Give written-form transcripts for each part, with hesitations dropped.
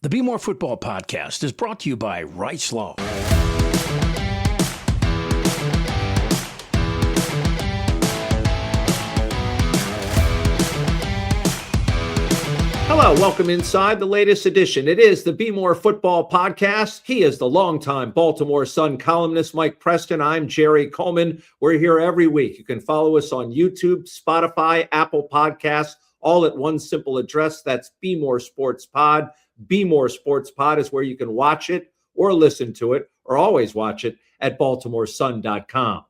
The Bmore Football Podcast is brought to you by Rice Law. Hello, welcome inside the latest edition. It is the Bmore Football Podcast. He is the longtime Baltimore Sun columnist, Mike Preston. I'm Jerry Coleman. We're here every week. You can follow us on YouTube, Spotify, Apple Podcasts, all at one simple address. That's Bmore Sports Pod. Bmore Sports Pod is where you can watch it or listen to it or always watch it at baltimoresun.com.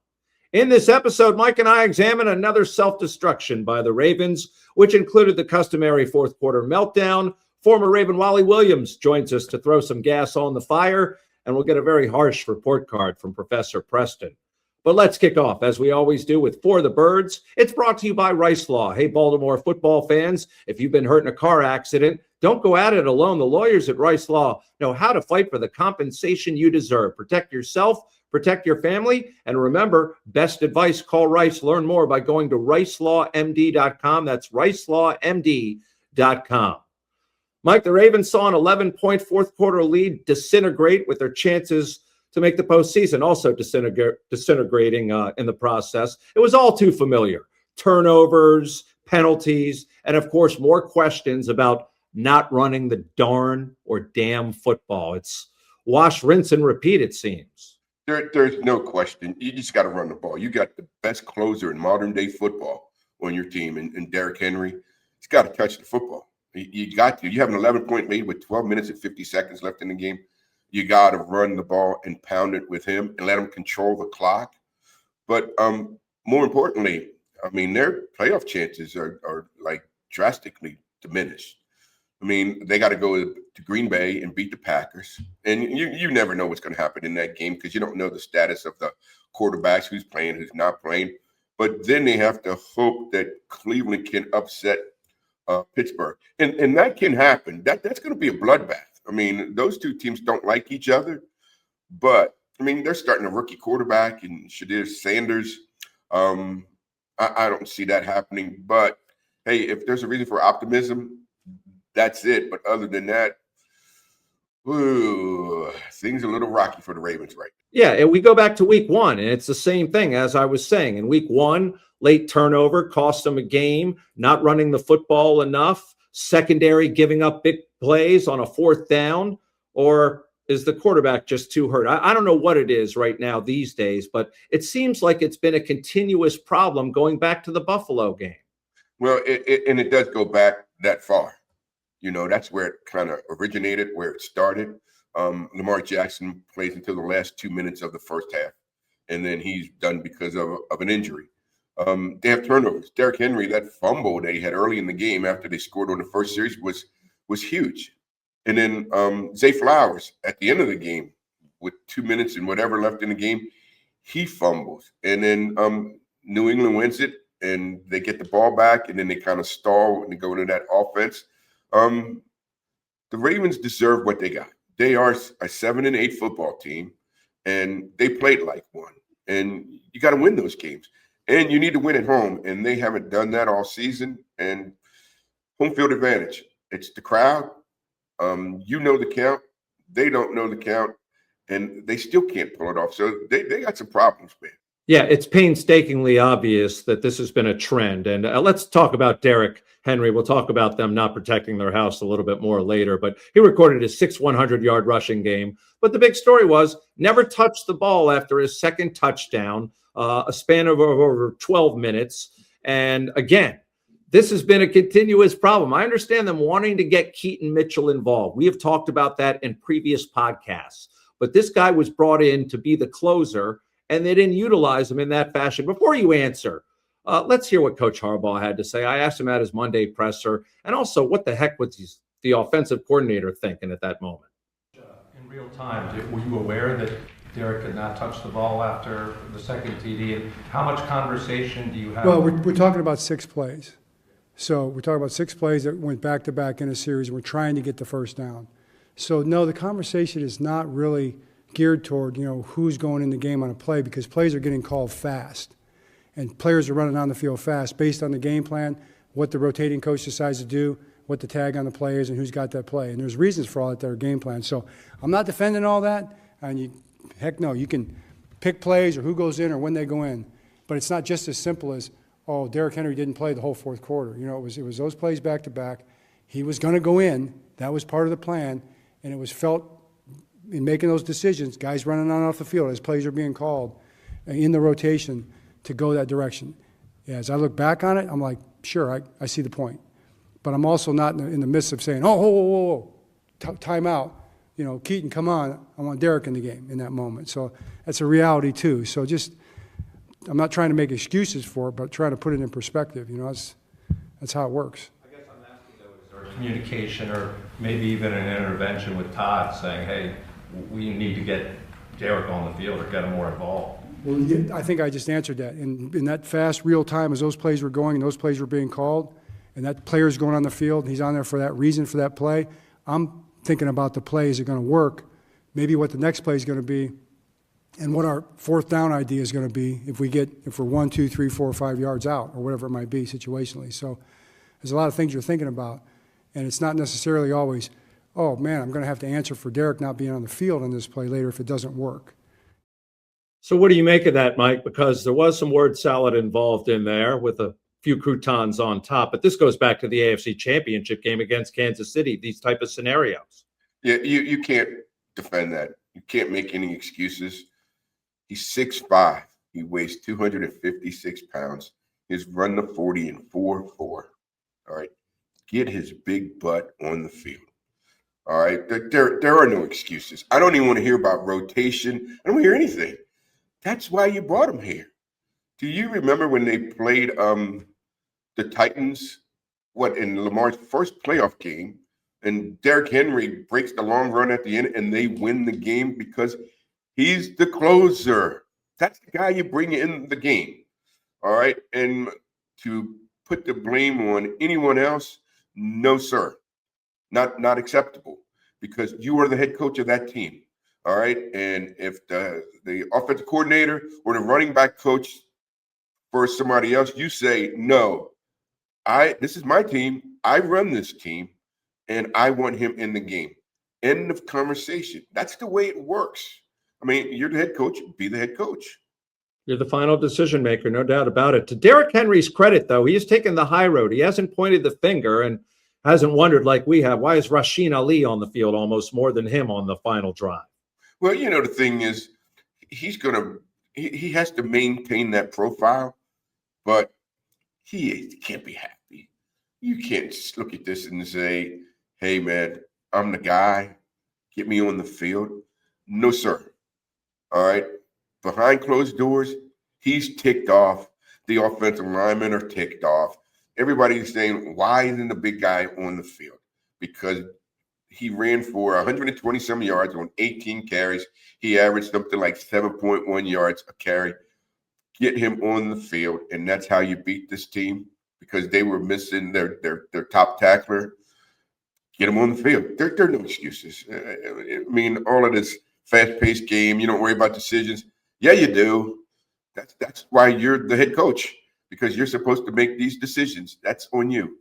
In this episode, Mike and I examine another self-destruction by the Ravens, which included the customary fourth quarter meltdown. Former Raven Wally Williams joins us to throw some gas on the fire, and we'll get a very harsh report card from Professor Preston. But let's kick off, as we always do, with For the Birds. It's brought to you by Rice Law. Hey, Baltimore football fans, if you've been hurt in a car accident, don't go at it alone. The lawyers at Rice Law know how to fight for the compensation you deserve. Protect yourself, protect your family, and remember, best advice, call Rice. Learn more by going to ricelawmd.com. That's ricelawmd.com. Mike, the Ravens saw an 11-point fourth quarter lead disintegrate with their chances to make the postseason, also disintegrating in the process. It was all too familiar. Turnovers, penalties, and of course, more questions about not running the darn or damn football. It's wash, rinse, and repeat, it seems. There's no question. You just got to run the ball. You got the best closer in modern-day football on your team, and Derrick Henry. He's got to touch the football. You got to. You have an 11-point lead with 12 minutes and 50 seconds left in the game. You got to run the ball and pound it with him and let him control the clock. But more importantly, I mean, their playoff chances are like drastically diminished. I mean, they got to go to Green Bay and beat the Packers. And you never know what's going to happen in that game because you don't know the status of the quarterbacks, who's playing, who's not playing. But then they have to hope that Cleveland can upset Pittsburgh. And that can happen. That's going to be a bloodbath. I mean, those two teams don't like each other, but I mean, they're starting a rookie quarterback in Shadir Sanders. I don't see that happening, but hey, if there's a reason for optimism, that's it. But other than that, things are a little rocky for the Ravens right now. Yeah, and we go back to week one, and it's the same thing as I was saying. In week one, late turnover cost them a game, not running the football enough, secondary giving up big plays on a fourth down, or is the quarterback just too hurt? I don't know what it is right now these days, but it seems like it's been a continuous problem going back to the Buffalo game. Well, it does go back that far. You know, that's where it kind of originated, where it started. Lamar Jackson plays until the last 2 minutes of the first half, and then he's done because of an injury. They have turnovers. Derrick Henry, that fumble they had early in the game after they scored on the first series was huge. And then Zay Flowers at the end of the game with 2 minutes and whatever left in the game, he fumbles. And then New England wins it, and they get the ball back, and then they kind of stall and they go into that offense. The Ravens deserve what they got. They are a 7-8 football team, and they played like one. And you got to win those games. And you need to win at home, and they haven't done that all season. And home field advantage. It's the crowd. You know the count. They don't know the count, and they still can't pull it off. So they got some problems, man. Yeah, it's painstakingly obvious that this has been a trend. And let's talk about Derrick Henry. We'll talk about them not protecting their house a little bit more later. But he recorded his 100-yard rushing game. But the big story was never touched the ball after his second touchdown, a span of over 12 minutes. And again, this has been a continuous problem. I understand them wanting to get Keaton Mitchell involved. We have talked about that in previous podcasts. But this guy was brought in to be the closer, and they didn't utilize him in that fashion. Before you answer, let's hear what Coach Harbaugh had to say. I asked him at his Monday presser, and also what the heck was the offensive coordinator thinking at that moment? In real time, were you aware that Derrick had not touched the ball after the second TD? And how much conversation do you have? Well, we're talking about 6 plays. So we're talking about 6 plays that went back-to-back in a series, and we're trying to get the first down. So, no, the conversation is not really geared toward, who's going in the game on a play, because plays are getting called fast. And players are running on the field fast based on the game plan, what the rotating coach decides to do, what the tag on the play is and who's got that play. And there's reasons for all that that are game plans. So I'm not defending all that. And heck no, you can pick plays or who goes in or when they go in. But it's not just as simple as, oh, Derrick Henry didn't play the whole fourth quarter. You know, it was those plays back to back. He was going to go in. That was part of the plan. And it was felt in making those decisions, guys running on off the field as plays are being called in the rotation to go that direction. As I look back on it, I'm like, sure, I see the point. But I'm also not in the midst of saying, oh, whoa, time out. You know, Keaton, come on. I want Derrick in the game in that moment. So that's a reality too. So just, I'm not trying to make excuses for it, but trying to put it in perspective. You know, that's how it works. I guess I'm asking though, is there communication or maybe even an intervention with Todd saying, hey, we need to get Derrick on the field or get him more involved? Well, yeah, I think I just answered that. In that fast, real time, as those plays were going and those plays were being called, and that player's going on the field, and he's on there for that reason, for that play, I'm thinking about the play. Is it going to work? Maybe what the next play is going to be, and what our fourth down idea is going to be if we're 1, 2, 3, 4, 5 yards out, or whatever it might be situationally. So there's a lot of things you're thinking about, and it's not necessarily always, oh, man, I'm going to have to answer for Derrick not being on the field on this play later if it doesn't work. So what do you make of that, Mike? Because there was some word salad involved in there with a few croutons on top. But this goes back to the AFC Championship game against Kansas City, these type of scenarios. Yeah, you can't defend that. You can't make any excuses. He's 6'5". He weighs 256 pounds. He's run the 40 in 4.4. All right. Get his big butt on the field. All right. There are no excuses. I don't even want to hear about rotation. I don't want to hear anything. That's why you brought him here. Do you remember when they played the Titans, in Lamar's first playoff game, and Derrick Henry breaks the long run at the end, and they win the game because he's the closer. That's the guy you bring in the game. All right. And to put the blame on anyone else, no, sir. Not acceptable, because you are the head coach of that team. All right. And if the offensive coordinator or the running back coach for somebody else, you say, no, this is my team. I run this team and I want him in the game. End of conversation. That's the way it works. I mean, you're the head coach, be the head coach. You're the final decision maker, no doubt about it. To Derrick Henry's credit, though, he has taken the high road. He hasn't pointed the finger and hasn't wondered like we have, why is Rasheen Ali on the field almost more than him on the final drive? Well, you know, the thing is, he has to maintain that profile, but he can't be happy. You can't just look at this and say, hey, man, I'm the guy. Get me on the field. No, sir. All right. Behind closed doors, he's ticked off. The offensive linemen are ticked off. Everybody's saying, why isn't the big guy on the field? Because he ran for 120-some yards on 18 carries. He averaged something like 7.1 yards a carry. Get him on the field, and that's how you beat this team, because they were missing their top tackler. Get him on the field. There are no excuses. I mean, all of this fast-paced game, you don't worry about decisions. Yeah, you do. That's why you're the head coach, because you're supposed to make these decisions. That's on you.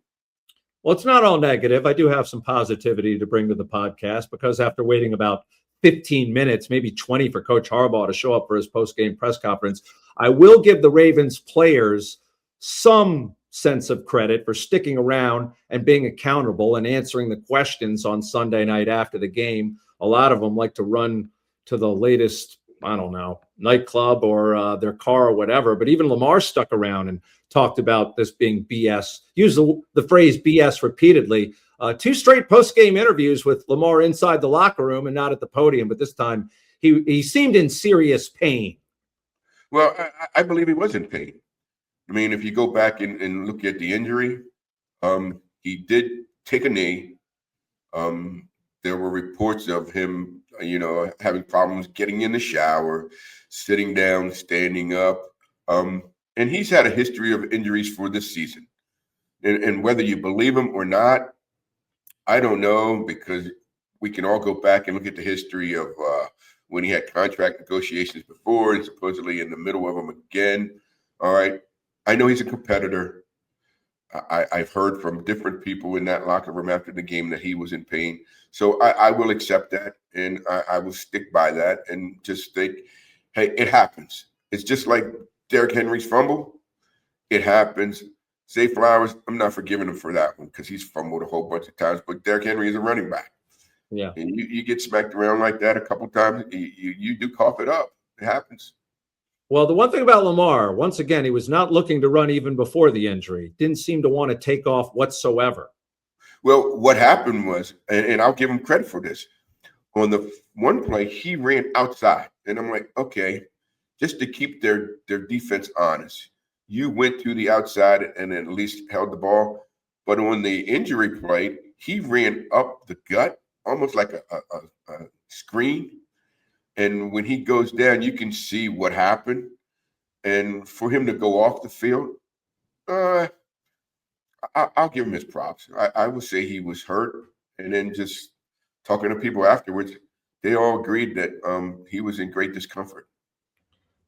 Well, it's not all negative. I do have some positivity to bring to the podcast, because after waiting about 15 minutes, maybe 20 for Coach Harbaugh to show up for his post-game press conference, I will give the Ravens players some sense of credit for sticking around and being accountable and answering the questions on Sunday night after the game. A lot of them like to run to the latest, I don't know, nightclub or their car or whatever. But even Lamar stuck around and talked about this being BS, used the phrase BS repeatedly. 2 straight post-game interviews with Lamar inside the locker room and not at the podium. But this time he seemed in serious pain. Well, I believe he was in pain. I mean, if you go back and look at the injury, he did take a knee. There were reports of him, having problems getting in the shower, sitting down, standing up. And he's had a history of injuries for this season. And whether you believe him or not, I don't know, because we can all go back and look at the history of when he had contract negotiations before and supposedly in the middle of them again. All right. I know he's a competitor, I've heard from different people in that locker room after the game that he was in pain. So I will accept that, and I will stick by that and just think, hey, it happens. It's just like Derrick Henry's fumble. It happens. Zay Flowers, I'm not forgiving him for that one because he's fumbled a whole bunch of times. But Derrick Henry is a running back. Yeah. And you get smacked around like that a couple times, you do cough it up. It happens. Well, the one thing about Lamar, once again, he was not looking to run even before the injury. Didn't seem to want to take off whatsoever. Well, what happened was, and I'll give him credit for this, on the one play, he ran outside. And I'm like, okay, just to keep their defense honest, you went to the outside and at least held the ball. But on the injury play, he ran up the gut, almost like a screen. And when he goes down, you can see what happened. And for him to go off the field, I'll give him his props. I would say he was hurt. And then just talking to people afterwards, they all agreed that he was in great discomfort.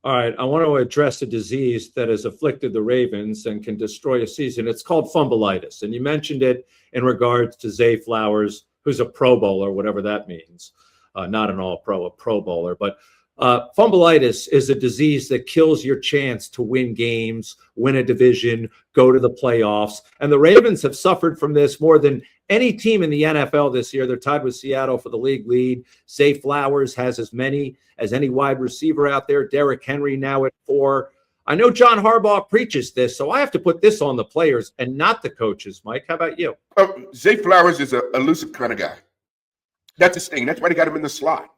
All right, I want to address a disease that has afflicted the Ravens and can destroy a season. It's called fumbleitis, and you mentioned it in regards to Zay Flowers, who's a Pro Bowler, whatever that means. Not an All-Pro, a Pro Bowler. But fumbleitis is a disease that kills your chance to win games, win a division, go to the playoffs. And the Ravens have suffered from this more than any team in the NFL this year. They're tied with Seattle for the league lead. Zay Flowers has as many as any wide receiver out there. Derrick Henry now at 4. I know John Harbaugh preaches this, so I have to put this on the players and not the coaches. Mike, how about you? Zay Flowers is an elusive kind of guy. That's his thing. That's why they got him in the slot.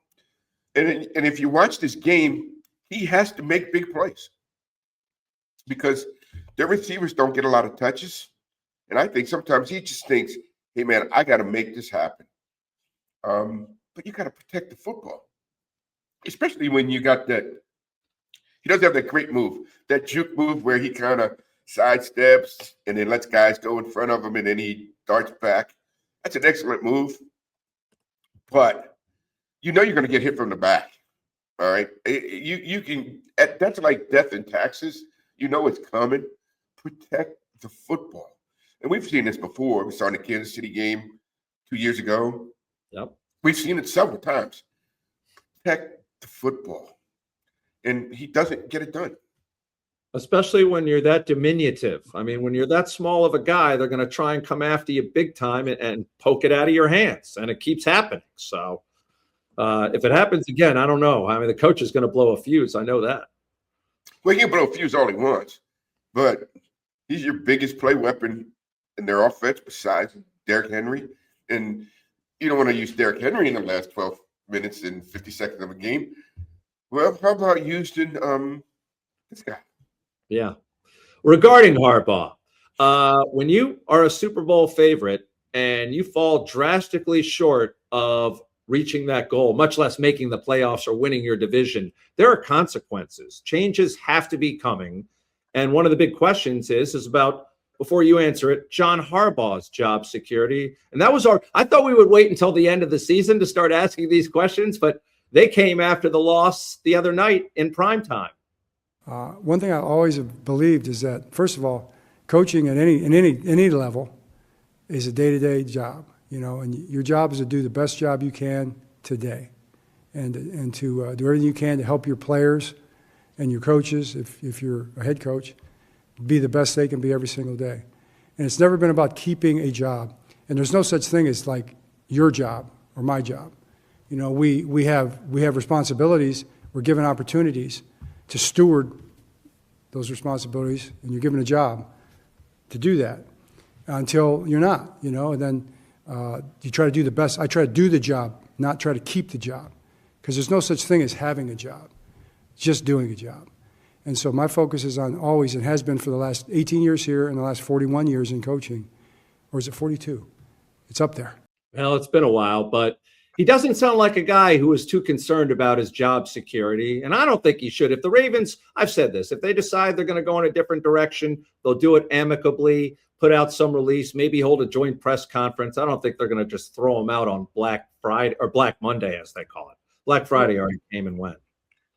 And if you watch this game, he has to make big plays because their receivers don't get a lot of touches. And I think sometimes he just thinks, hey, man, I got to make this happen. But you got to protect the football, especially when you got that. He doesn't have that great move, that juke move where he kind of sidesteps and then lets guys go in front of him and then he darts back. That's an excellent move. But you know you're going to get hit from the back. All right. You can, that's like death in taxes. You know it's coming. Protect the football. And we've seen this before. We saw in the Kansas City game 2 years ago. Yep. We've seen it several times. Protect the football. And he doesn't get it done. Especially when you're that diminutive. I mean, when you're that small of a guy, they're going to try and come after you big time and poke it out of your hands. And it keeps happening. So if it happens again, I don't know. I mean, the coach is going to blow a fuse. I know that. Well, he can blow a fuse all he wants. But he's your biggest play weapon in their offense besides Derrick Henry. And you don't want to use Derrick Henry in the last 12 minutes and 50 seconds of a game. Well, how about using this guy? Yeah. Regarding Harbaugh, when you are a Super Bowl favorite and you fall drastically short of reaching that goal, much less making the playoffs or winning your division, there are consequences. Changes have to be coming. And one of the big questions is about, before you answer it, John Harbaugh's job security. And that was I thought we would wait until the end of the season to start asking these questions, but they came after the loss the other night in prime time. One thing I always have believed is that, first of all, coaching at any level is a day-to-day job, and your job is to do the best job you can today, and to do everything you can to help your players and your coaches, if you're a head coach, be the best they can be every single day. And it's never been about keeping a job. And there's no such thing as like your job or my job. We have responsibilities. We're given opportunities to steward those responsibilities, and you're given a job to do that until you're not, and then you try to do the best. I try to do the job, not try to keep the job, because there's no such thing as having a job, just doing a job. And so my focus is on always, and has been for the last 18 years here and the last 41 years in coaching, or is it 42? It's up there. Well, it's been a while, but he doesn't sound like a guy who is too concerned about his job security, and I don't think he should. If the Ravens, I've said this, if they decide they're going to go in a different direction, they'll do it amicably, put out some release, maybe hold a joint press conference. I don't think they're going to just throw him out on Black Friday or Black Monday, as they call it. Black Friday already came and went.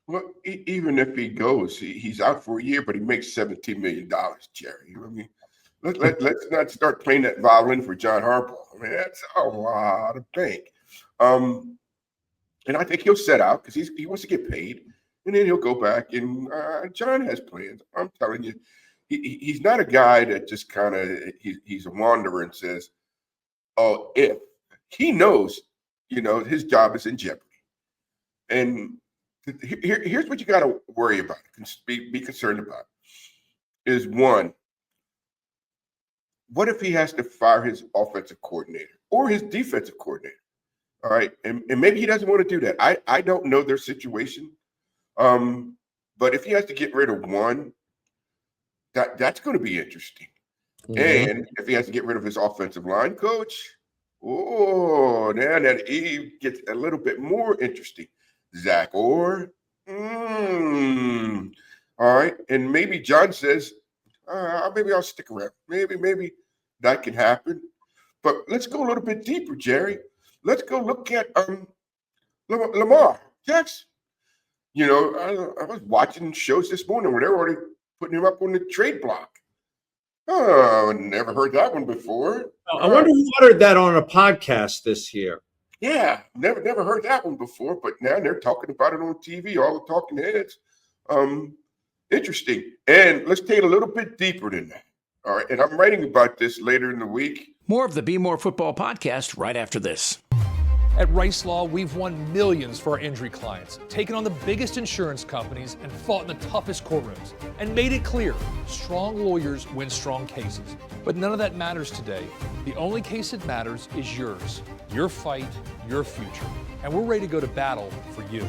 Well, even if he goes, he's out for a year, but he makes $17 million, Jerry. You know what I mean? Let's not start playing that violin for John Harbaugh. I mean, that's a lot of bank. And I think he'll set out because he wants to get paid, and then he'll go back. And John has plans. I'm telling you, he's not a guy that just kind of he's a wanderer and says, "Oh, if." He knows, his job is in jeopardy. And here's what you got to worry about, be concerned about, is one, what if he has to fire his offensive coordinator or his defensive coordinator? All right. And maybe he doesn't want to do that. I don't know their situation. But if he has to get rid of one, that's going to be interesting. Mm-hmm. And if he has to get rid of his offensive line coach, now that Eve gets a little bit more interesting. Zach Orr. All right. And maybe John says, maybe I'll stick around. Maybe that can happen. But let's go a little bit deeper, Jerry. Let's go look at Lamar Jackson. I was watching shows this morning where they're already putting him up on the trade block. Oh, never heard that one before. I wonder who uttered that on a podcast this year. Yeah, never heard that one before, but now they're talking about it on TV, all the talking heads. Interesting. And let's take it a little bit deeper than that. All right, and I'm writing about this later in the week. More of the Bmore Football Podcast right after this. At Rice Law, we've won millions for our injury clients, taken on the biggest insurance companies, and fought in the toughest courtrooms, and made it clear, strong lawyers win strong cases. But none of that matters today. The only case that matters is yours, your fight, your future. And we're ready to go to battle for you.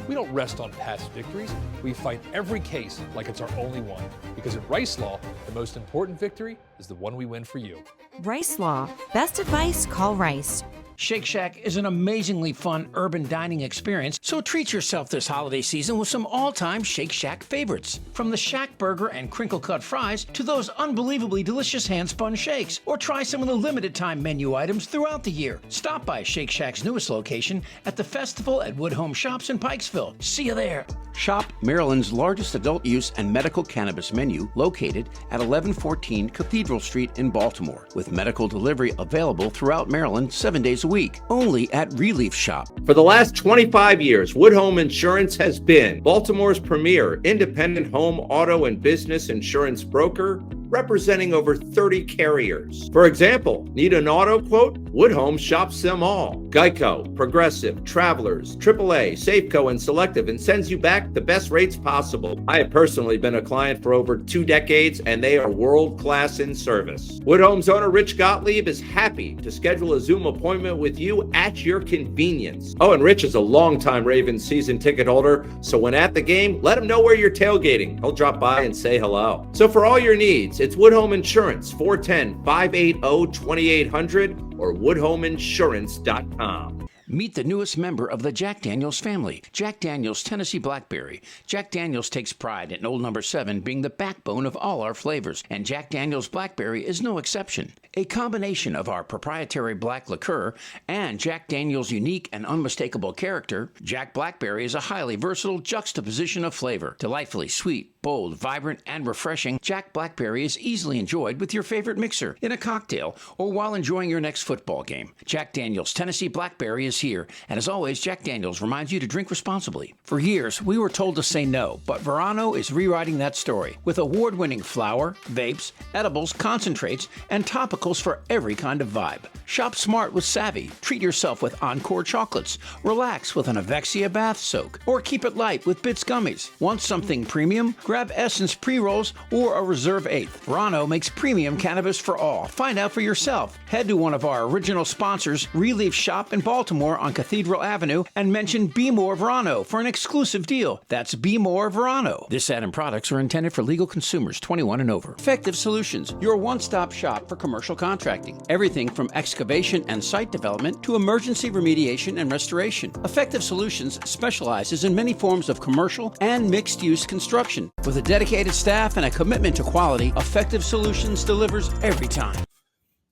We don't rest on past victories. We fight every case like it's our only one. Because at Rice Law, the most important victory is the one we win for you. Rice Law. Best advice, call Rice. Shake Shack is an amazingly fun urban dining experience, so treat yourself this holiday season with some all-time Shake Shack favorites. From the Shack Burger and crinkle-cut fries to those unbelievably delicious hand-spun shakes, or try some of the limited-time menu items throughout the year. Stop by Shake Shack's newest location at the Festival at Wood Home Shops in Pikesville. See you there. Shop Maryland's largest adult-use and medical cannabis menu, located at 1114 Cathedral Street in Baltimore, with medical delivery available throughout Maryland 7 days a week, only at Relief Shop. For the last 25 years, Wood Home Insurance has been Baltimore's premier independent home, auto, and business insurance broker, representing over 30 carriers. For example, need an auto quote? Wood Home shops them all. Geico, Progressive, Travelers, AAA, Safeco, and Selective, and sends you back the best rates possible. I have personally been a client for over 2 decades, and they are world-class in service. Wood Home's owner, Rich Gottlieb, is happy to schedule a Zoom appointment with you at your convenience. Oh, and Rich is a longtime Ravens season ticket holder, so when at the game, let him know where you're tailgating. He'll drop by and say hello. So for all your needs, it's Wood Home Insurance, 410-580-2800 or woodhomeinsurance.com. Meet the newest member of the Jack Daniels family, Jack Daniels Tennessee Blackberry. Jack Daniels takes pride in Old Number 7 being the backbone of all our flavors, and Jack Daniels Blackberry is no exception. A combination of our proprietary black liqueur and Jack Daniels' unique and unmistakable character, Jack Blackberry is a highly versatile juxtaposition of flavor. Delightfully sweet, bold, vibrant, and refreshing, Jack Blackberry is easily enjoyed with your favorite mixer, in a cocktail, or while enjoying your next football game. Jack Daniels Tennessee Blackberry is here, and as always, Jack Daniels reminds you to drink responsibly. For years, we were told to say no, but Verano is rewriting that story with award-winning flower, vapes, edibles, concentrates, and topicals for every kind of vibe. Shop smart with Savvy. Treat yourself with Encore chocolates. Relax with an Avexia bath soak, or keep it light with Bits gummies. Want something premium? Grab Essence pre-rolls or a Reserve 8th. Verano makes premium cannabis for all. Find out for yourself. Head to one of our original sponsors, Relief Shop in Baltimore on Cathedral Avenue, and mention Bmore Verano for an exclusive deal. That's Bmore Verano. This ad and products are intended for legal consumers 21 and over. Effective Solutions, your one-stop shop for commercial contracting. Everything from excavation and site development to emergency remediation and restoration. Effective Solutions specializes in many forms of commercial and mixed-use construction. With a dedicated staff and a commitment to quality, Effective Solutions delivers every time.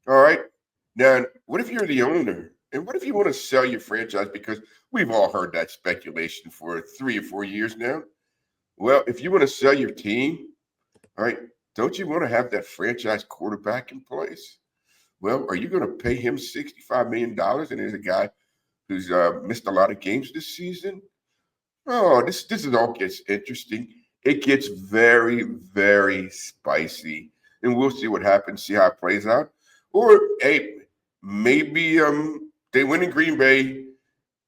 All right. Now, what if you're the owner? And what if you want to sell your franchise? Because we've all heard that speculation for 3 or 4 years now. Well, if you want to sell your team, all right, don't you want to have that franchise quarterback in place? Well, are you going to pay him $65 million? And there's a guy who's missed a lot of games this season. Oh, this is all gets interesting. It gets very, very spicy, and we'll see what happens. See how it plays out. Or hey, maybe they win in Green Bay.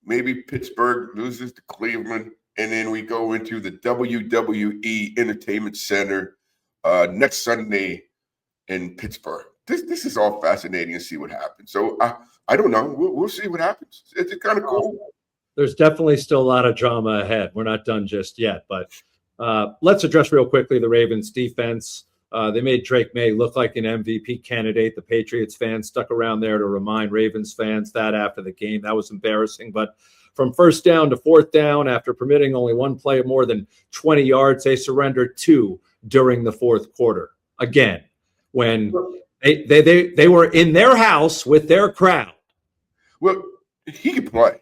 Maybe Pittsburgh loses to Cleveland, and then we go into the WWE Entertainment Center next Sunday in Pittsburgh. This is all fascinating to see what happens. So I don't know. We'll see what happens. It's kind of cool. There's definitely still a lot of drama ahead. We're not done just yet, but let's address real quickly the Ravens defense. They made Drake May look like an MVP candidate. The Patriots fans stuck around there to remind Ravens fans that after the game. That was embarrassing. But from first down to fourth down, after permitting only one play of more than 20 yards, they surrendered 2 during the fourth quarter. Again, when they were in their house with their crowd. Well, he can play.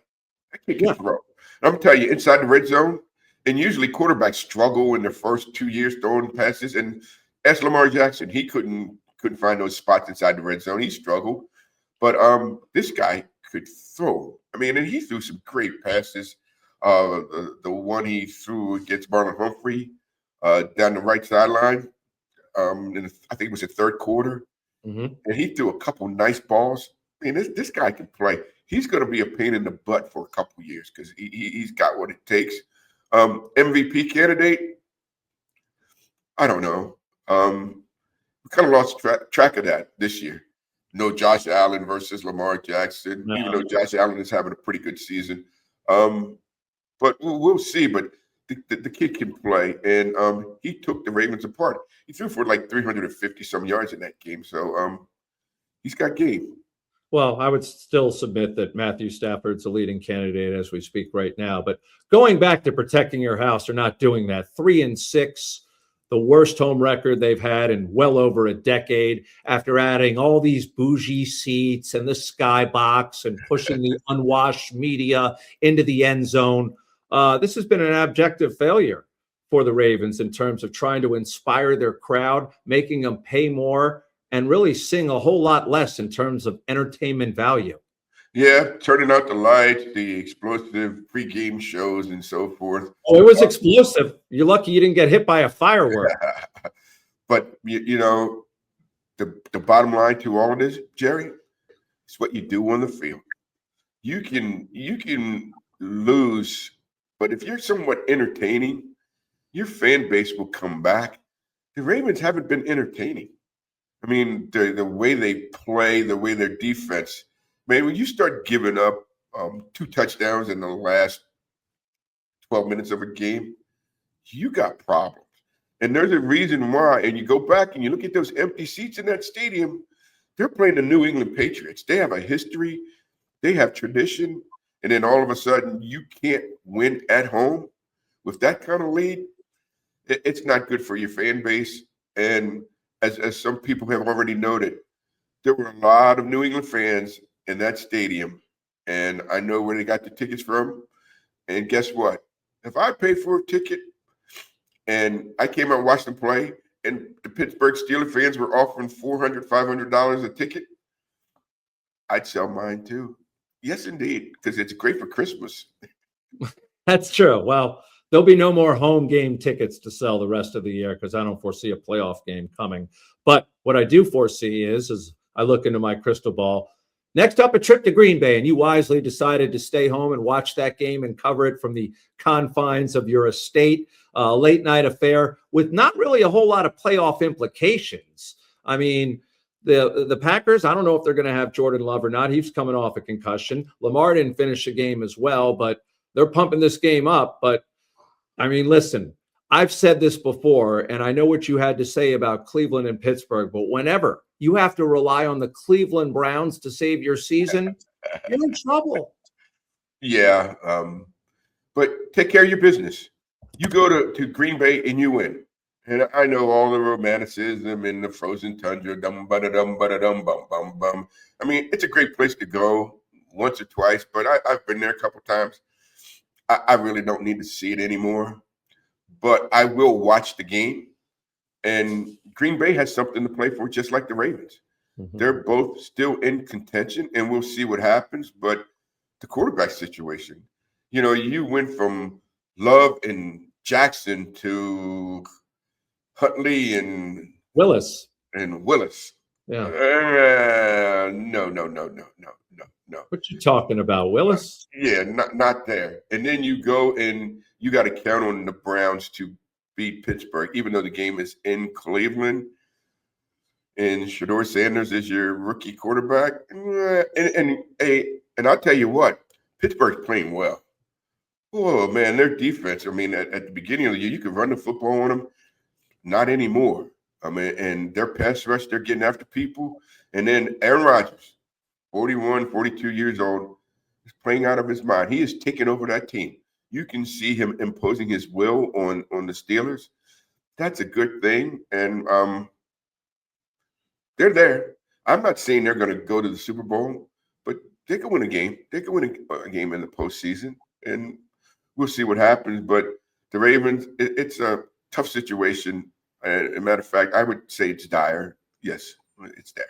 That kid can throw. I'm going to tell you, inside the red zone, and usually quarterbacks struggle in their first 2 years throwing passes. And as Lamar Jackson, he couldn't find those spots inside the red zone. He struggled. But this guy could throw. I mean, and he threw some great passes. The one he threw against Marlon Humphrey down the right sideline, I think it was the third quarter. Mm-hmm. And he threw a couple nice balls. I mean, this guy can play. He's going to be a pain in the butt for a couple years because he's got what it takes. MVP candidate, I don't know. We kind of lost track of that this year. No Josh Allen versus Lamar Jackson, even though Josh Allen is having a pretty good season. But we'll see. But the kid can play, and he took the Ravens apart. He threw for like 350-some yards in that game. So he's got game. Well, I would still submit that Matthew Stafford's a leading candidate as we speak right now. But going back to protecting your house, they're not doing that. 3-6, the worst home record they've had in well over a decade after adding all these bougie seats and the skybox and pushing the unwashed media into the end zone. This has been an abject failure for the Ravens in terms of trying to inspire their crowd, making them pay more, and really sing a whole lot less in terms of entertainment value. Yeah, turning out the lights, the explosive pregame shows, and so forth. Oh, it was explosive. You're lucky you didn't get hit by a firework. But, you know, the bottom line to all of this, Jerry, is what you do on the field. You can lose, but if you're somewhat entertaining, your fan base will come back. The Ravens haven't been entertaining. I mean, the way they play, the way their defense, man, when you start giving up 2 touchdowns in the last 12 minutes of a game, you got problems. And there's a reason why. And you go back and you look at those empty seats in that stadium, they're playing the New England Patriots. They have a history. They have tradition. And then all of a sudden, you can't win at home with that kind of lead. It's not good for your fan base. And as some people have already noted, there were a lot of New England fans in that stadium, and I know where they got the tickets from. And guess what? If I paid for a ticket and I came out and watched them play, and the Pittsburgh Steelers fans were offering $400, $500 a ticket, I'd sell mine too. Yes, indeed, because it's great for Christmas. That's true. Well, there'll be no more home game tickets to sell the rest of the year because I don't foresee a playoff game coming. But what I do foresee is, as I look into my crystal ball, next up, a trip to Green Bay, and you wisely decided to stay home and watch that game and cover it from the confines of your estate. Late night affair with not really a whole lot of playoff implications. I mean, the Packers, I don't know if they're going to have Jordan Love or not. He's coming off a concussion. Lamar didn't finish the game as well, but they're pumping this game up. But I mean, listen, I've said this before, and I know what you had to say about Cleveland and Pittsburgh, but whenever you have to rely on the Cleveland Browns to save your season, you're in trouble. Yeah, but take care of your business. You go to Green Bay and you win. And I know all the romanticism in the frozen tundra, dum-ba-da-dum-ba-da-dum-bum-bum-bum. I mean, it's a great place to go once or twice, but I've been there a couple times. I really don't need to see it anymore, but I will watch the game. And Green Bay has something to play for, just like the Ravens. They're both still in contention, and we'll see what happens. But the quarterback situation, you went from Love and Jackson to Huntley and Willis. Willis. Yeah. No. What you talking about, Willis? Yeah, not there. And then you go and you got to count on the Browns to beat Pittsburgh, even though the game is in Cleveland. And Shedeur Sanders is your rookie quarterback. And I'll tell you what, Pittsburgh's playing well. Oh, man, their defense, at the beginning of the year, you could run the football on them. Not anymore. And their pass rush, they're getting after people. And then Aaron Rodgers, 41, 42 years old, is playing out of his mind. He is taking over that team. You can see him imposing his will on the Steelers. That's a good thing. And they're there. I'm not saying they're going to go to the Super Bowl, but they can win a game. They can win a game in the postseason, and we'll see what happens. But the Ravens, it's a tough situation. As a matter of fact, I would say it's dire. Yes, it's there.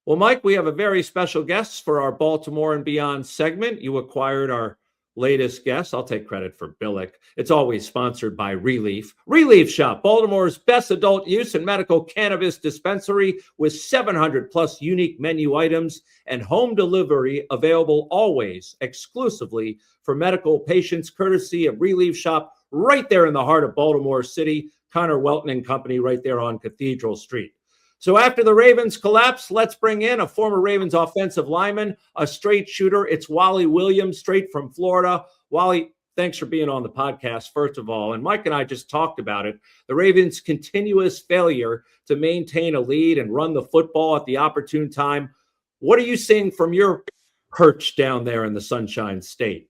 Well, Mike, we have a very special guest for our Baltimore and Beyond segment. You acquired our latest guest. I'll take credit for Billick. It's always sponsored by Relief. Relief Shop, Baltimore's best adult use and medical cannabis dispensary with 700 plus unique menu items and home delivery available always exclusively for medical patients, courtesy of Relief Shop right there in the heart of Baltimore City. Connor Welton and Company right there on Cathedral Street. So after the Ravens collapse, let's bring in a former Ravens offensive lineman, a straight shooter. It's Wally Williams, straight from Florida. Wally, thanks for being on the podcast, first of all. And Mike and I just talked about it. The Ravens' continuous failure to maintain a lead and run the football at the opportune time. What are you seeing from your perch down there in the Sunshine State?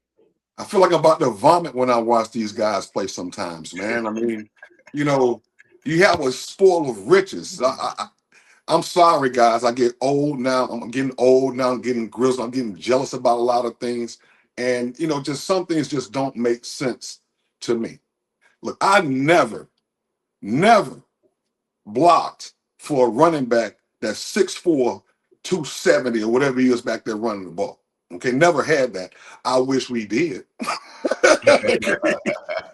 I feel like I'm about to vomit when I watch these guys play sometimes, man. You have a spoil of riches. I'm sorry, guys. I get old now. I'm getting old now. I'm getting grizzled. I'm getting jealous about a lot of things. And, just some things just don't make sense to me. Look, I never blocked for a running back that's 6'4", 270 or whatever he is back there running the ball. Okay, never had that. I wish we did.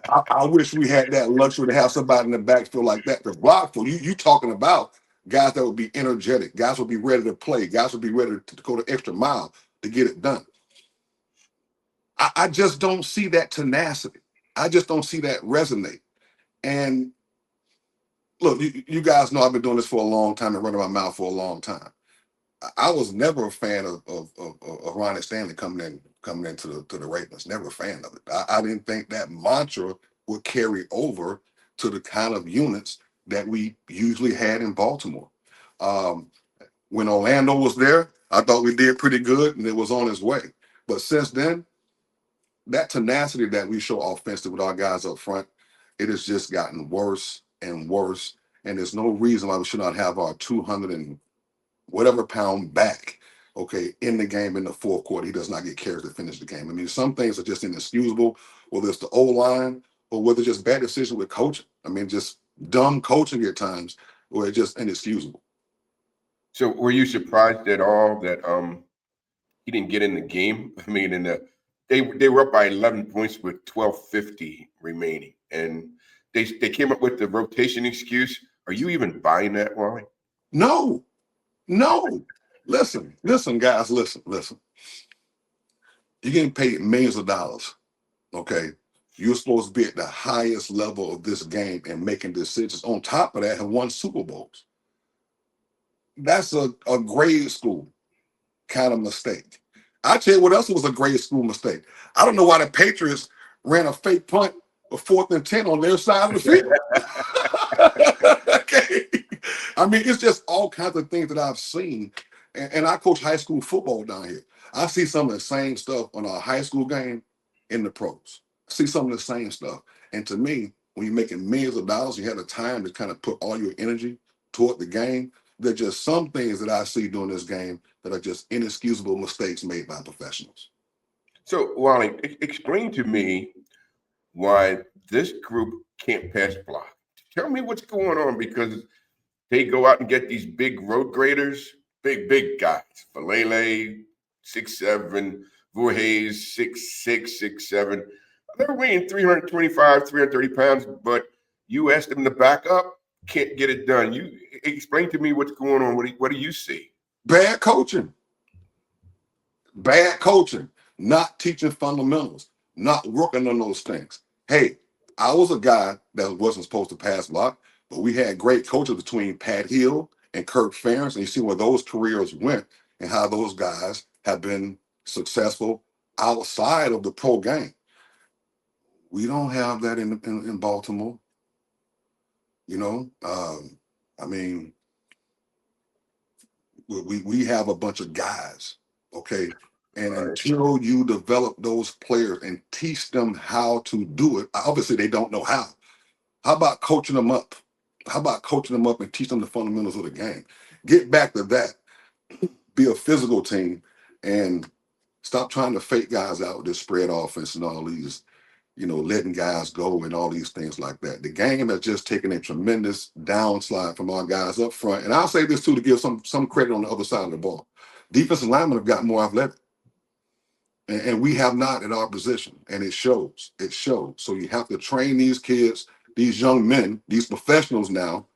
I wish we had that luxury to have somebody in the backfield like that to block for. You talking about guys that would be energetic, guys would be ready to play, guys would be ready to go the extra mile to get it done. I just don't see that tenacity. I just don't see that resonate. And look, you guys know I've been doing this for a long time and running my mouth for a long time. I was never a fan of Ronnie Stanley coming into the Ravens. Never a fan of it. I didn't think that mantra would carry over to the kind of units that we usually had in Baltimore. When Orlando was there, I thought we did pretty good, and it was on its way. But since then, that tenacity that we show offensively with our guys up front, it has just gotten worse and worse. And there's no reason why we should not have our 200 and whatever pound back, okay, in the game in the fourth quarter. He does not get carries to finish the game. Some things are just inexcusable, whether it's the O-line or whether it's just bad decision with coaching. Just dumb coaching at times where it's just inexcusable. So were you surprised at all that he didn't get in the game? They were up by 11 points with 12:50 remaining, and they came up with the rotation excuse. Are you even buying that, Wally? No. Listen, guys, listen. You're getting paid millions of dollars, okay? You're supposed to be at the highest level of this game and making decisions. On top of that, have won Super Bowls. That's a grade school kind of mistake. I tell you what else was a grade school mistake. I don't know why the Patriots ran a fake punt of 4th and 10 on their side of the field. Okay. It's just all kinds of things that I've seen. And I coach high school football down here. I see some of the same stuff on our high school game in the pros. I see some of the same stuff. And to me, when you're making millions of dollars, you have the time to kind of put all your energy toward the game. There are just some things that I see during this game that are just inexcusable mistakes made by professionals. So, Wally, explain to me why this group can't pass block. Tell me what's going on, because they go out and get these big road graders, big guys. Falele, 6'7", Voorhees, 6'6", 6'7". They're weighing 325, 330 pounds, but you ask them to back up, can't get it done. You explain to me what's going on. What do you see? Bad coaching. Bad coaching. Not teaching fundamentals. Not working on those things. Hey, I was a guy that wasn't supposed to pass block, but we had great coaches between Pat Hill and Kirk Ferentz, and you see where those careers went and how those guys have been successful outside of the pro game. We don't have that in Baltimore. You know, I mean, we have a bunch of guys, okay? And until you develop those players and teach them how to do it, obviously they don't know how. How about coaching them up? How about coaching them up and teach them the fundamentals of the game? Get back to that. Be a physical team and stop trying to fake guys out with this spread offense and all these, letting guys go and all these things like that. The game has just taken a tremendous downslide from our guys up front. And I'll say this too, to give some credit on the other side of the ball. Defensive linemen have gotten more athletic. And we have not at our position. And it shows. It shows. So you have to train these kids, these young men, these professionals now,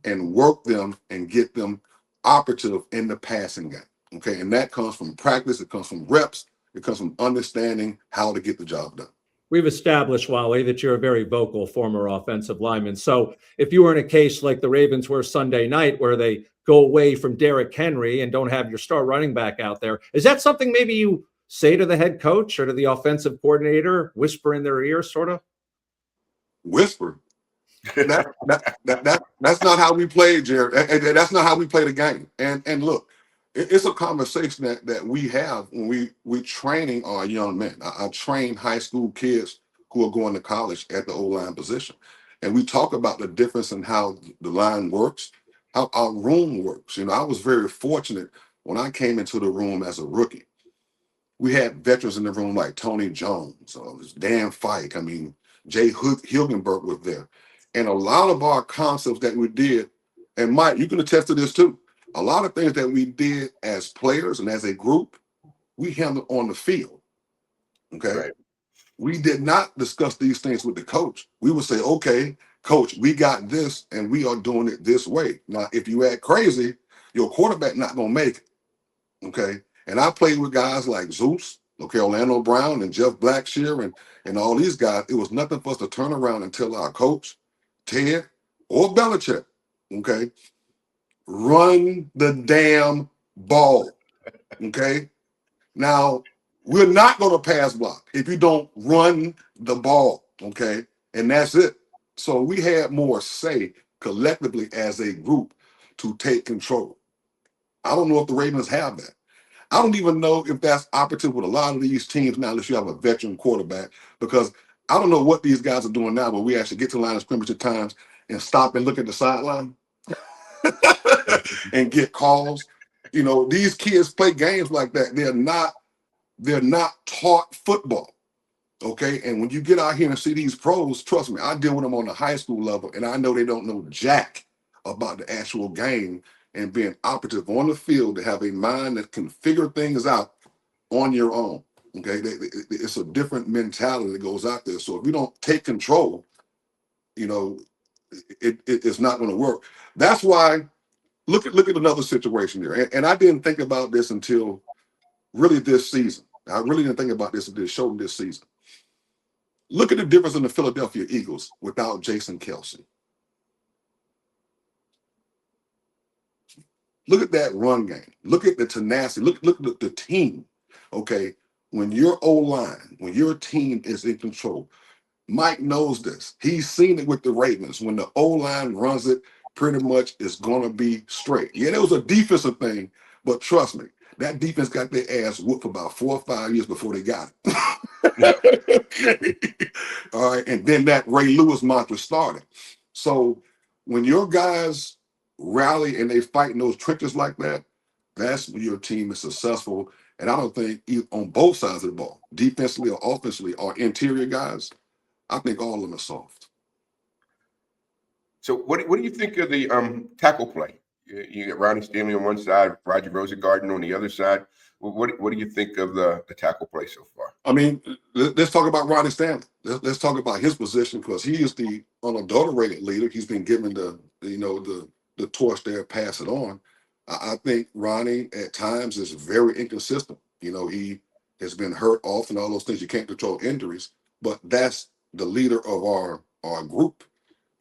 and work them and get them operative in the passing game. Okay. And that comes from practice. It comes from reps. It comes from understanding how to get the job done. We've established, Wally, that you're a very vocal former offensive lineman. So if you were in a case like the Ravens were Sunday night, where they go away from Derrick Henry and don't have your star running back out there, is that something maybe you say to the head coach or to the offensive coordinator, whisper in their ear, sort of? Whisper? That's not how we play, Jared. That's not how we play the game. And look, it's a conversation that we have when we training our young men. I train high school kids who are going to college at the O-line position. And we talk about the difference in how the line works, how our room works. I was very fortunate when I came into the room as a rookie. We had veterans in the room like Tony Jones, Dan Fike. I mean, Jay Hilgenberg was there. And a lot of our concepts that we did, and Mike, you can attest to this too, a lot of things that we did as players and as a group, we handled on the field, okay? Right. We did not discuss these things with the coach. We would say, okay, coach, we got this, and we are doing it this way. Now, if you act crazy, your quarterback not going to make it, okay? And I played with guys like Zeus, okay, Orlando Brown and Jeff Blackshear and all these guys. It was nothing for us to turn around and tell our coach, Ted, or Belichick, okay, run the damn ball, okay? Now, we're not going to pass block if you don't run the ball, okay? And that's it. So we had more say collectively as a group to take control. I don't know if the Ravens have that. I don't even know if that's operative with a lot of these teams now, unless you have a veteran quarterback, because I don't know what these guys are doing now, but we actually get to the line of scrimmage at times and stop and look at the sideline and get calls. These kids play games like that. They're not taught football, okay? And when you get out here and see these pros, trust me, I deal with them on the high school level, and I know they don't know jack about the actual game and being operative on the field to have a mind that can figure things out on your own, okay? It's a different mentality that goes out there. So if you don't take control, it's not going to work. That's why, look at another situation here. And I didn't think about this until really this season. I really didn't think about this until showing this season. Look at the difference in the Philadelphia Eagles without Jason Kelce. Look at that run game. Look at the tenacity. Look at the team. Okay, when your O-line, when your team is in control, Mike knows this. He's seen it with the Ravens. When the O-line runs it, pretty much it's going to be straight. Yeah, there was a defensive thing, but trust me, that defense got their ass whooped for about 4 or 5 years before they got it. All right, and then that Ray Lewis mantra started. So when your guys rally and they fight in those trenches like that, that's when your team is successful. And I don't think on both sides of the ball, defensively or offensively, or interior guys, I think all of them are soft. So what do you think of the tackle play? You get Ronnie Stanley on one side, Roger Rosengarten on the other side. What do you think of the tackle play so far? I mean, let's talk about Ronnie Stanley. Let's talk about his position because he is the unadulterated leader. He's been given the torch there, pass it on. I think Ronnie at times is very inconsistent. He has been hurt often, all those things. You can't control injuries, but that's the leader of our group.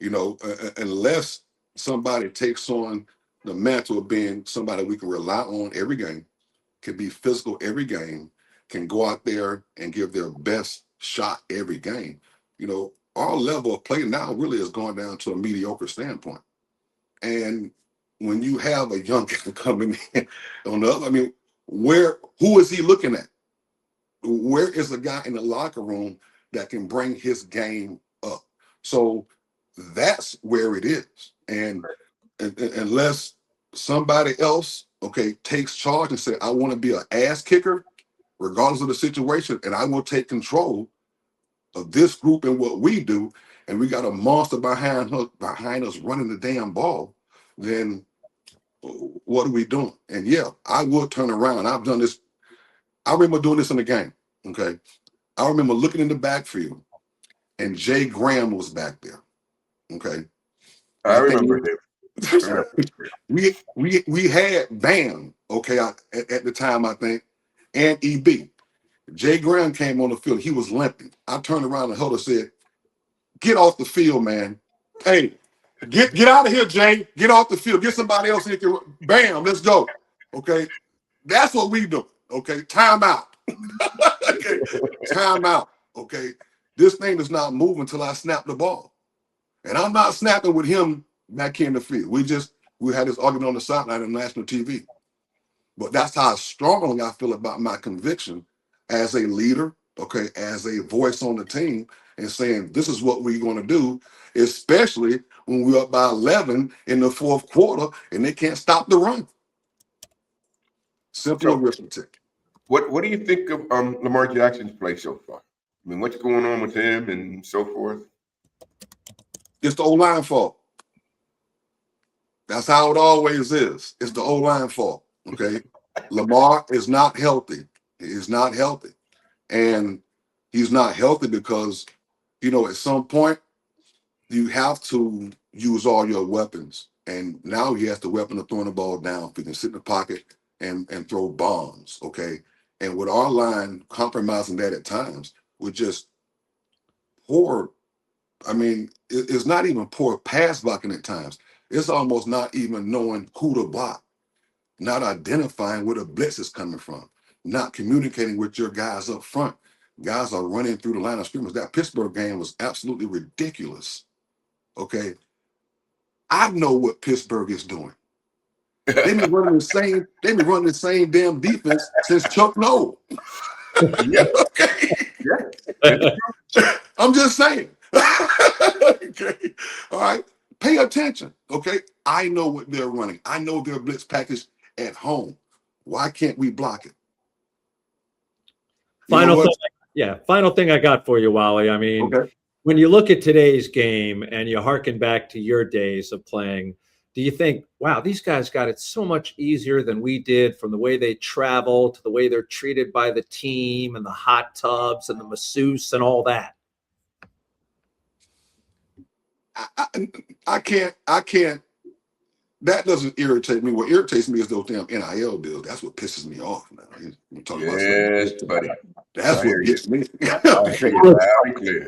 Unless somebody takes on the mantle of being somebody we can rely on every game, can be physical every game, can go out there and give their best shot every game. Our level of play now really has gone down to a mediocre standpoint. And when you have a young guy coming in on the other, who is he looking at? Where is the guy in the locker room that can bring his game up? So that's where it is. And unless somebody else, takes charge and say, I want to be an ass kicker, regardless of the situation, and I will take control of this group and what we do, and we got a monster behind us running the damn ball, then what are we doing? And yeah, I would turn around. I've done this. I remember doing this in the game. I remember looking in the backfield, and Jay Graham was back there. I remember him. we had Bam, at the time, I think, and EB. Jay Graham came on the field. He was limping. I turned around and Huddle said, get off the field, man. Hey, get out of here, Jay. Get off the field. Get somebody else in here. Bam, let's go. That's what we do. Time out. Time out. This thing is not moving until I snap the ball. And I'm not snapping with him back here in the field. We had this argument on the sideline on national TV. But that's how strongly I feel about my conviction as a leader, as a voice on the team, and saying this is what we're going to do, especially when we're up by 11 in the fourth quarter and they can't stop the run. Simple arithmetic. What do you think of Lamar Jackson's play so far? What's going on with him and so forth? It's the O-line fault. That's how it always is. It's the O-line fault. Lamar is not healthy. He is not healthy. And he's not healthy because, at some point, you have to use all your weapons. And now he has the weapon of throwing the ball down. He can sit in the pocket and throw bombs, And with our line compromising that at times, we're just poor. It's not even poor pass blocking at times. It's almost not even knowing who to block, not identifying where the blitz is coming from, not communicating with your guys up front. Guys are running through the line of scrimmage. That Pittsburgh game was absolutely ridiculous. I know what Pittsburgh is doing. They've been running the same damn defense since Chuck Noll. I'm just saying. All right. Pay attention. I know what they're running. I know their blitz package at home. Why can't we block it? Final thing I got for you, Wally. When you look at today's game and you hearken back to your days of playing, do you think, wow, these guys got it so much easier than we did, from the way they travel to the way they're treated by the team and the hot tubs and the masseuse and all that? I can't. That doesn't irritate me. What irritates me is those damn NIL deals. That's what pisses me off now. You're talking about buddy. That's what gets me.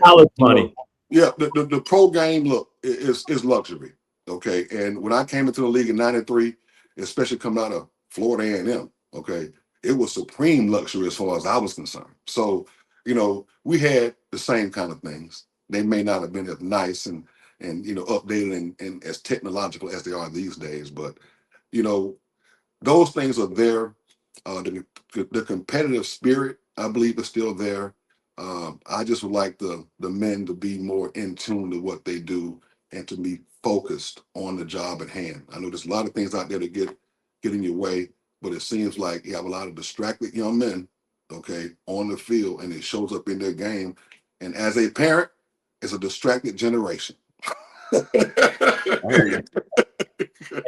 Solid money. Yeah, the pro game, look, is luxury. And when I came into the league in '93, especially coming out of Florida A&M, it was supreme luxury as far as I was concerned. So, we had the same kind of things. They may not have been as nice and updated and as technological as they are these days, but those things are there. The competitive spirit, I believe, is still there. I just would like the men to be more in tune to what they do and to be focused on the job at hand. I know there's a lot of things out there to get in your way, but it seems like you have a lot of distracted young men, on the field, and it shows up in their game. And as a parent, it's a distracted generation. I hear you.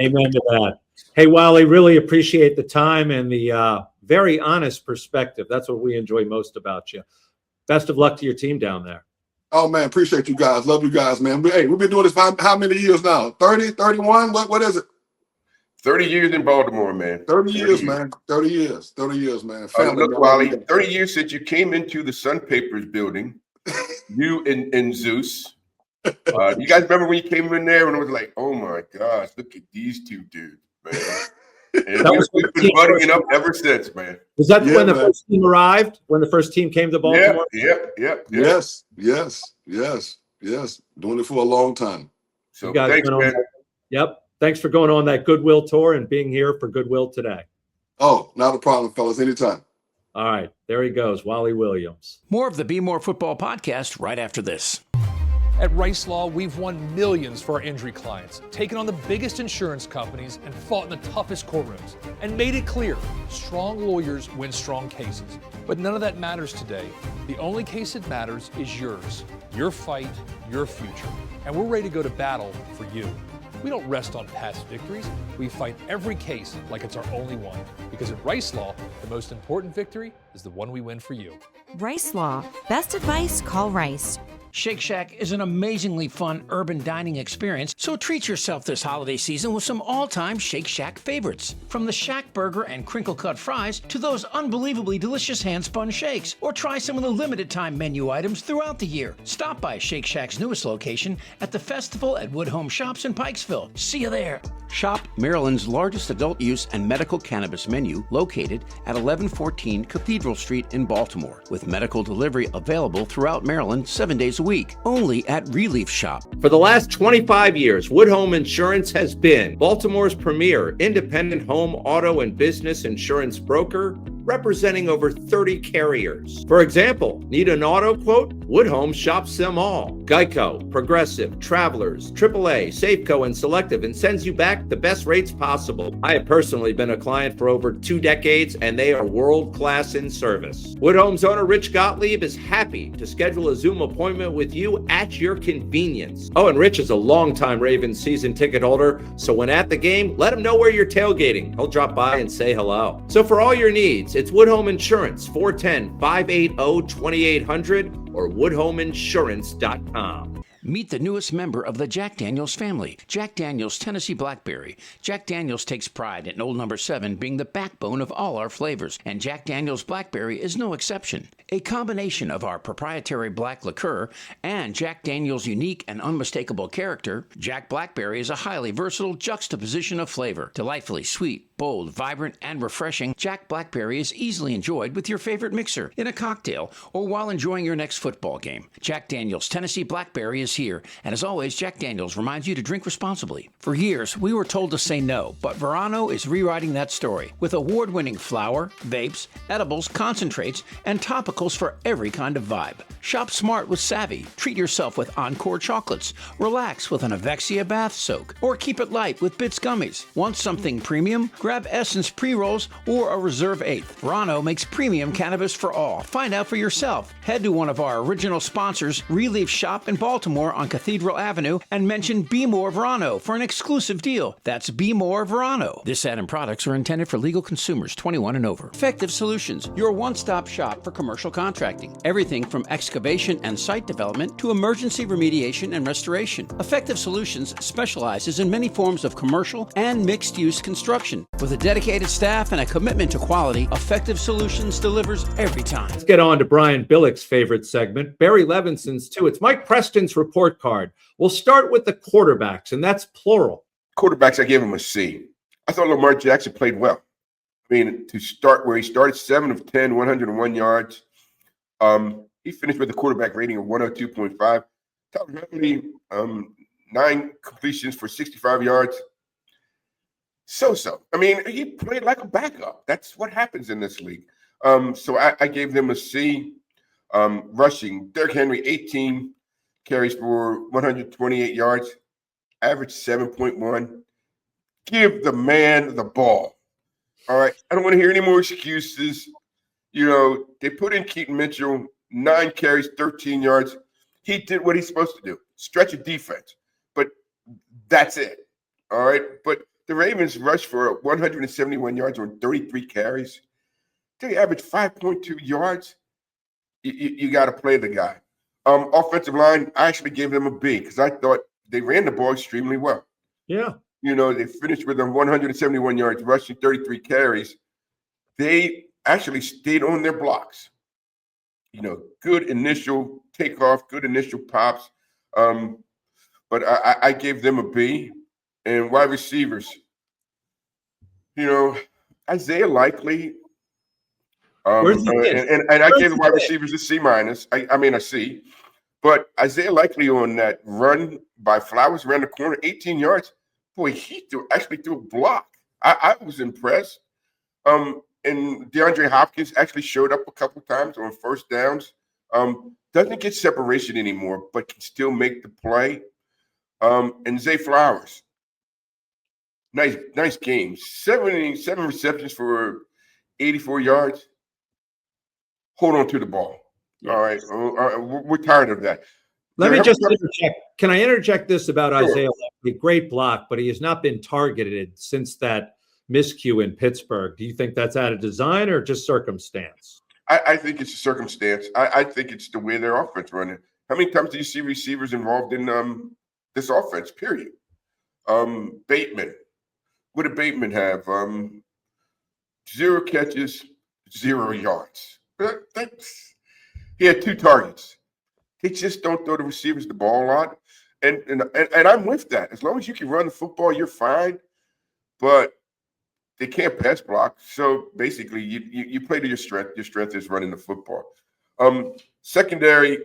Amen to that. Hey, Wally, really appreciate the time and the very honest perspective. That's what we enjoy most about you. Best of luck to your team down there. Oh, man, appreciate you guys. Love you guys, man. Hey, we've been doing this for how many years now? 30, 31? What is it? 30 years in Baltimore, man. 30 years, man. 30 years. 30 years, man. Family, look, Wally, 30 years since you came into the Sun Papers building, you and Zeus. You guys remember when you came in there and it was like, oh my gosh, look at these two dudes, man. And we've been buddying up ever since, man. Was that when the first team arrived? When the first team came to Baltimore? Yeah. Yes. Doing it for a long time. So thanks, man. Yep. Thanks for going on that Goodwill tour and being here for Goodwill today. Oh, not a problem, fellas. Anytime. All right. There he goes, Wally Williams. More of the Bmore Football Podcast right after this. At Rice Law, we've won millions for our injury clients, taken on the biggest insurance companies, and fought in the toughest courtrooms, and made it clear, strong lawyers win strong cases. But none of that matters today. The only case that matters is yours, your fight, your future. And we're ready to go to battle for you. We don't rest on past victories. We fight every case like it's our only one. Because at Rice Law, the most important victory is the one we win for you. Rice Law. Best advice, call Rice. Shake Shack is an amazingly fun urban dining experience, so treat yourself this holiday season with some all-time Shake Shack favorites. From the Shack Burger and crinkle-cut fries to those unbelievably delicious hand-spun shakes, or try some of the limited-time menu items throughout the year. Stop by Shake Shack's newest location at the Festival at Wood Home Shops in Pikesville. See you there. Shop Maryland's largest adult-use and medical cannabis menu, located at 1114 Cathedral Street in Baltimore, with medical delivery available throughout Maryland 7 days a week, only at Relief Shop. For the last 25 years, Wood Home Insurance has been Baltimore's premier independent home, auto, and business insurance broker, representing over 30 carriers. For example, need an auto quote? Wood Home shops them all. Geico, Progressive, Travelers, AAA, Safeco, and Selective, and sends you back the best rates possible. I have personally been a client for over 2 decades, and they are world-class in service. Wood Home's owner, Rich Gottlieb, is happy to schedule a Zoom appointment with you at your convenience. Oh, and Rich is a longtime Ravens season ticket holder, so when at the game, let him know where you're tailgating. He'll drop by and say hello. So for all your needs, it's Wood Home Insurance, 410-580-2800 or woodhomeinsurance.com. Meet the newest member of the Jack Daniels family, Jack Daniels Tennessee Blackberry. Jack Daniels takes pride in Old Number 7 being the backbone of all our flavors, and Jack Daniels Blackberry is no exception. A combination of our proprietary black liqueur and Jack Daniels' unique and unmistakable character, Jack Blackberry is a highly versatile juxtaposition of flavor. Delightfully sweet, bold, vibrant, and refreshing, Jack Blackberry is easily enjoyed with your favorite mixer, in a cocktail, or while enjoying your next football game. Jack Daniels Tennessee Blackberry is here, and as always, Jack Daniels reminds you to drink responsibly. For years, we were told to say no, but Verano is rewriting that story with award-winning flower, vapes, edibles, concentrates, and topicals for every kind of vibe. Shop smart with Savvy, treat yourself with Encore chocolates, relax with an Avexia bath soak, or keep it light with Bits gummies. Want something premium? Grab Essence pre-rolls or a Reserve 8th. Verano makes premium cannabis for all. Find out for yourself. Head to one of our original sponsors, Relief Shop in Baltimore on Cathedral Avenue, and mention Bmore Verano for an exclusive deal. That's Bmore Verano. This ad and products are intended for legal consumers 21 and over. Effective Solutions, your one-stop shop for commercial contracting. Everything from excavation and site development to emergency remediation and restoration. Effective Solutions specializes in many forms of commercial and mixed-use construction. With a dedicated staff and a commitment to quality, Effective Solutions delivers every time. Let's get on to Brian Billick's favorite segment, Barry Levinson's too. It's Mike Preston's report card. We'll start with the quarterbacks, and that's plural. Quarterbacks, I gave him a C. I thought Lamar Jackson played well. I mean, to start where he started, 7 of 10, 101 yards. He finished with a quarterback rating of 102.5. Tyler Huntley, 9 completions for 65 yards. So-so. I mean, he played like a backup. That's what happens in this league. So I gave them a C. Rushing, Derrick Henry, 18 carries for 128 yards, average 7.1. Give the man the ball. All right. I don't want to hear any more excuses. You know, they put in Keaton Mitchell, 9 carries, 13 yards. He did what he's supposed to do, stretch a defense. But That's it. All right. But the Ravens rushed for 171 yards on 33 carries. They averaged 5.2 yards. You got to play the guy. Offensive line, I actually gave them a B because I thought they ran the ball extremely well. Yeah. They finished with them 171 yards rushing, 33 carries. They actually stayed on their blocks. Good initial takeoff, good initial pops. But I gave them a B. And wide receivers, Isaiah Likely. And I gave the wide receivers a C minus. I mean a C. But Isaiah Likely on that run by Flowers around the corner, 18 yards. Boy, he actually threw a block. I was impressed. And DeAndre Hopkins actually showed up a couple times on first downs. Doesn't get separation anymore, but can still make the play. And Zay Flowers, nice game. 7 receptions for 84 yards. Hold on to the ball. Yeah. All right. We're tired of that. Let me just interject. Can I interject this about Sure. Isaiah Likely? Great block, but he has not been targeted since that miscue in Pittsburgh. Do you think that's out of design or just circumstance? I think it's a circumstance. I think it's the way their offense running. How many times do you see receivers involved in this offense, period? Bateman. What did Bateman have? 0 catches, 0 yards. He had 2 targets. They just don't throw the receivers the ball a lot. And I'm with that. As long as you can run the football, you're fine. But they can't pass block. So basically, you play to your strength. Your strength is running the football. Secondary,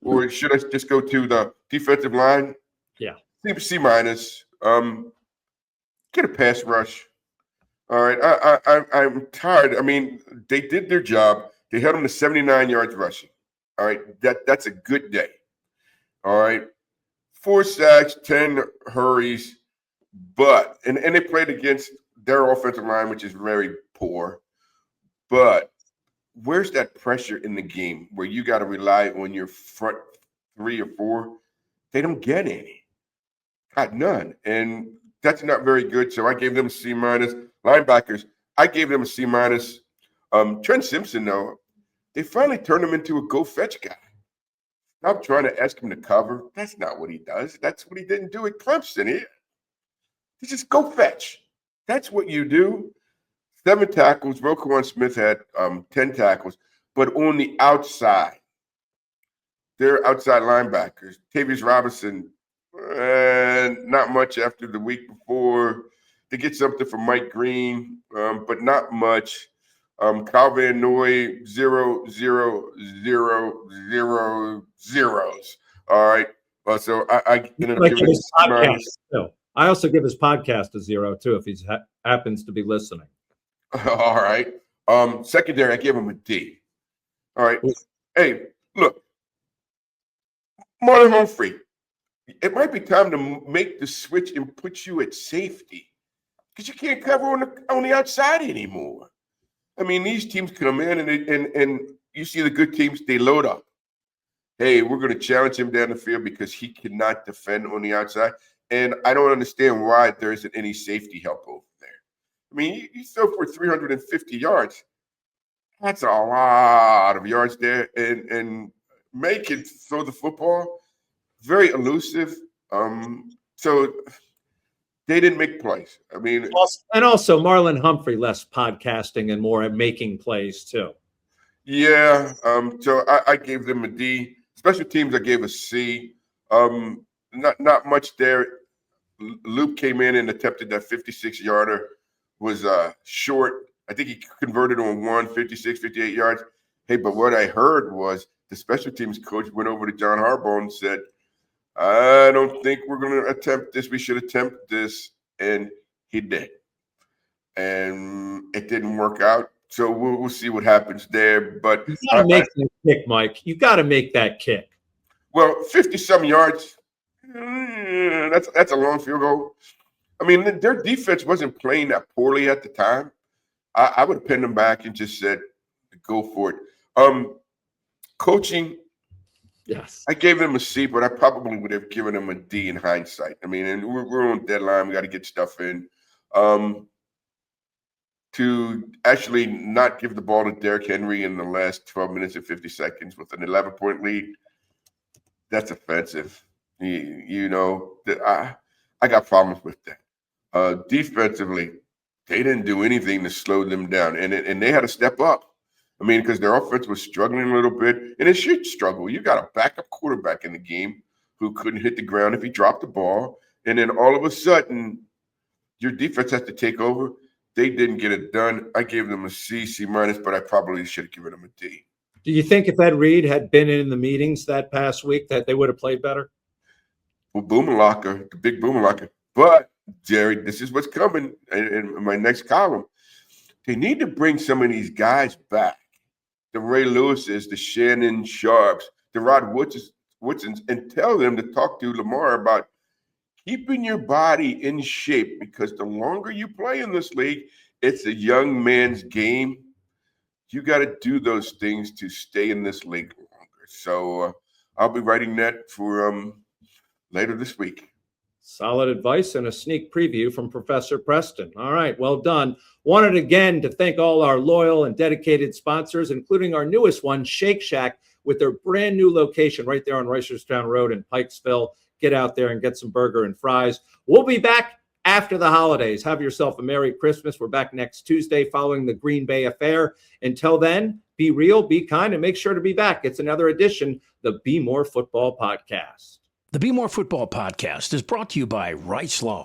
or should I just go to the defensive line? Yeah. C minus. Get a pass rush. All right. I'm tired. I mean, they did their job. They held them to 79 yards rushing. All right. That's a good day. All right. 4 sacks, 10 hurries. But and they played against their offensive line, which is very poor. But where's that pressure in the game where you got to rely on your front 3 or 4? They don't get any. Got none. And that's not very good. So I gave them a C minus. Linebackers, I gave them a C minus. Trent Simpson, though, they finally turned him into a go fetch guy. Stop trying to ask him to cover. That's not what he does. That's what he didn't do at Clemson. He just go fetch. That's what you do. 7 tackles. Roquan Smith had 10 tackles, but on the outside, they're outside linebackers. Tavius Robinson, not much after the week before. They get something from Mike Green, but not much. Kyle Van Noy, 0, 0, 0, 0, zeros. All right. So I ended up giving his podcast too. I also give his podcast a 0 too if he happens to be listening. All right. Secondary, I give him a D. All right. Hey, look, Marlon Humphrey. It might be time to make the switch and put you at safety because you can't cover on the outside anymore. I mean, these teams come in and you see the good teams, they load up. Hey, we're going to challenge him down the field because he cannot defend on the outside. And I don't understand why there isn't any safety help over there. I mean, you throw for 350 yards. That's a lot of yards there. And May can throw the football. Very elusive. So they didn't make plays. I mean, and also Marlon Humphrey less podcasting and more making plays too. Yeah. So I gave them a D. Special teams, I gave a C. Not much there. Luke came in and attempted that 56-yarder. Was short. I think he converted on 56, 58 yards. Hey, but what I heard was the special teams coach went over to John Harbaugh and said, I don't think we're going to attempt this. We should attempt this. And he did. And it didn't work out. So we'll see what happens there. But you got to make that kick, Mike. You got to make that kick. Well, 50-some yards, that's a long field goal. I mean, their defense wasn't playing that poorly at the time. I would have pinned them back and just said, go for it. Coaching, Yes. I gave them a C, but I probably would have given them a D in hindsight. I mean, and we're on deadline. We got to get stuff in. To actually not give the ball to Derrick Henry in the last 12 minutes and 50 seconds with an 11-point lead, that's offensive. You know, I got problems with that. Defensively, they didn't do anything to slow them down, and they had to step up. I mean, because their offense was struggling a little bit, and it should struggle. You got a backup quarterback in the game who couldn't hit the ground if he dropped the ball, and then all of a sudden, your defense has to take over. They didn't get it done. I gave them a C, C-, but I probably should have given them a D. Do you think if Ed Reed had been in the meetings that past week that they would have played better? Well, Boomerlocker, the big Boomerlocker. But, Jerry, this is what's coming in my next column. They need to bring some of these guys back. The Ray Lewises, the Shannon Sharps, the Rod Woodsons, and tell them to talk to Lamar about keeping your body in shape, because the longer you play in this league, it's a young man's game. You got to do those things to stay in this league longer. So I'll be writing that for later this week. Solid advice and a sneak preview from Professor Preston. All right, well done. Wanted again to thank all our loyal and dedicated sponsors, including our newest one, Shake Shack, with their brand new location right there on Reisterstown Road in Pikesville. Get out there and get some burger and fries. We'll be back after the holidays. Have yourself a Merry Christmas. We're back next Tuesday following the Green Bay affair. Until then, be real, be kind, and make sure to be back. It's another edition, the Bmore Football Podcast. The Bmore Football Podcast is brought to you by Rice Law.